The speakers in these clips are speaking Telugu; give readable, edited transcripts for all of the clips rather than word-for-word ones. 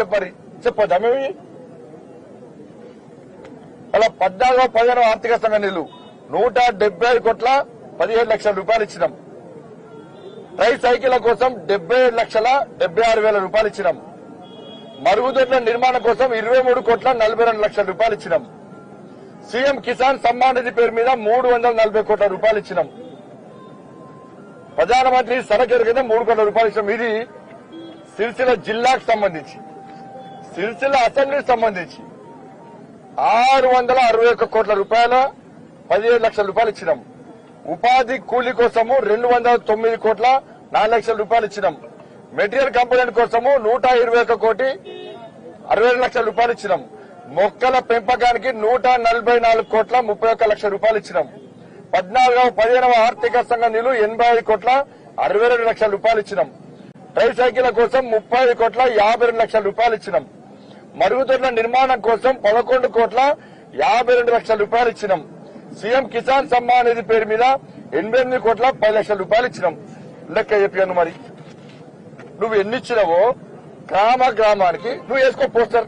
చెప్పాలి చెప్పొద్దా మేము అలా 14-15 ఆర్థిక సంఘ నిధులు 175 కోట్ల 17 లక్షల రూపాయలు ఇచ్చినాం. ట్రై సైకిళ్ల కోసం 77,76,000 రూపాయలు ఇచ్చినాం. మరుగుదొడ్ల నిర్మాణం కోసం 23 కోట్ల 42 లక్షల రూపాయలు ఇచ్చినాం. సీఎం కిసాన్ సమ్మాన్ నిధి పేరు మీద 340 కోట్ల రూపాయలు ఇచ్చినాం. ప్రధానమంత్రి సడక్ కింద 3 కోట్ల రూపాయలు ఇచ్చినాం. ఇది సిరిసిల్ల జిల్లాకు సంబంధించి. సిరిసిల్ల అసెంబ్లీకి సంబంధించి 661 కోట్ల రూపాయల 17 లక్షల రూపాయలు ఇచ్చినాం. ఉపాధి కూలీ కోసము 209 కోట్ల 4 లక్షల రూపాయలు ఇచ్చినాం. మెటీరియల్ కంపోనెంట్ కోసము 121 కోటి 62 లక్షల రూపాయలు ఇచ్చినాం. మొక్కల పెంపకానికి 144 కోట్ల 31 లక్షల రూపాయలు ఇచ్చినాం. 14-15 ఆర్థిక సంఘ నిధులు 85 కోట్ల 62 లక్షల రూపాయలు ఇచ్చినాం. ట్రై సైకిళ్ల కోసం 30 కోట్ల 52 లక్షల రూపాయలు ఇచ్చినాం. మరుగుదొడ్ల నిర్మాణం కోసం 11 కోట్ల 52 లక్షల రూపాయలు ఇచ్చినాం. సీఎం కిసాన్ సమ్మాన్ నిధి పేరు మీద 88 కోట్ల 10 లక్షల రూపాయలు ఇచ్చినాం. లెక్క చెప్పాను. మరి నువ్వు ఎన్ని ఇచ్చినావో గ్రామానికి నువ్వు వేసుకో పోస్టర్.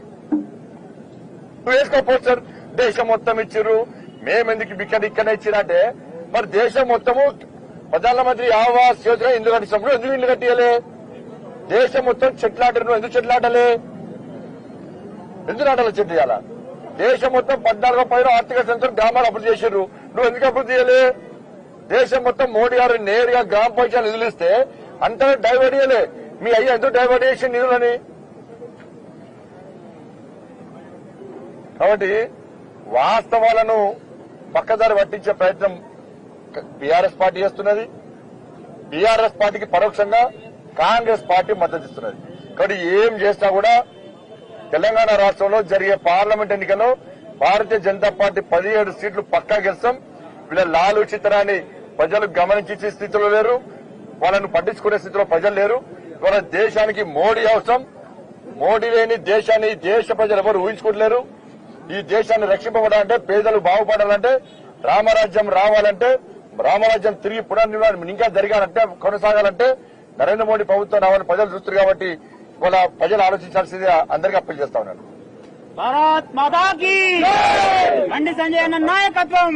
దేశం మొత్తం ఇచ్చిర్రు, మేమెందుకు ఇక్కడ ఇచ్చినట్టే. మరి దేశం మొత్తము ప్రధానమంత్రి ఆవాస్ యోజన ఎందుకు కట్టించినప్పుడు ఎందుకు ఇల్లు కట్టియలే? దేశం మొత్తం చెట్లాటరు, నువ్వు ఎందుకు చెట్లాటలే? ఎందుకు నాటాలి చెట్టు చేయాల? దేశం మొత్తం 14-15 ఆర్థిక సంవత్సరం గ్రామాలు అభివృద్ధి చేశారు, నువ్వు ఎందుకు అభివృద్ధి చేయలే? దేశం మొత్తం మోడీ గారు నేరుగా గ్రామ పంచాయతీ నిధులు ఇస్తే అంతా డైవర్ట్ చేయలే. మీ అయ్యా ఎందుకు డైవర్ట్ చేసి నిధులని? కాబట్టి వాస్తవాలను పక్కదారి పట్టించే ప్రయత్నం బీఆర్ఎస్ పార్టీ చేస్తున్నది. బీఆర్ఎస్ పార్టీకి పరోక్షంగా కాంగ్రెస్ పార్టీ మద్దతు ఇస్తున్నది. కాబట్టి ఏం చేసినా కూడా తెలంగాణ రాష్ట్రంలో జరిగే పార్లమెంట్ ఎన్నికల్లో భారతీయ జనతా పార్టీ 17 సీట్లు పక్కా గెలుస్తాం. వీళ్ళ లాలు చిత్రాన్ని ప్రజలు గమనించే స్థితిలో లేరు, వాళ్ళను పట్టించుకునే స్థితిలో ప్రజలు లేరు. ఇవాళ దేశానికి మోడీ అవసరం. మోడీ లేని దేశాన్ని దేశ ప్రజలు ఎవరు ఊహించుకోవట్లేరు. ఈ దేశాన్ని రక్షింపబడాలంటే, పేదలు బాగుపడాలంటే, రామరాజ్యం రావాలంటే, రామరాజ్యం తిరిగి పునర్నిర్మాణం ఇంకా జరగాలంటే, కొనసాగాలంటే నరేంద్ర మోడీ ప్రభుత్వం రావాలని ప్రజలు చూస్తారు. కాబట్టి ఇవాళ ప్రజలు ఆలోచించాల్సిందిగా అందరికీ అప్పీల్ చేస్తా ఉన్నాను. భారత్ మాతాకి బండి సంజయ్ అన్న నాయకత్వం.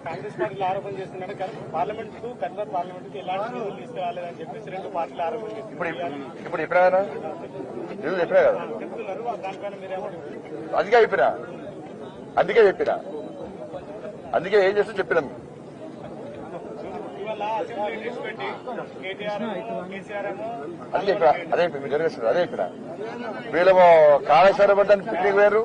కాంగ్రెస్ పార్టీలు ఆరోపణ చేస్తున్నారు. కర్నూలు పార్లమెంట్ ఎలాంటి నిధులు తీసుకురాలేదని చెప్పేసి 2 పార్టీలు ఆరోపణ చేస్తున్నారు. ఇప్పుడు చెప్పినా కదా, చెప్పినా కదా, చెప్తున్నారు. దానిపైన మీరేమంటారు? అందుకే చెప్పినా అందుకే ఏం చేస్తూ చెప్పినాం. ఇవాళ అసెంబ్లీ లిస్ట్ పెట్టి కేటీఆర్ కేసీఆర్ అదే చెప్పినా వీళ్ళేమో కాళేశ్వరం పిక్నిక్ వేరు,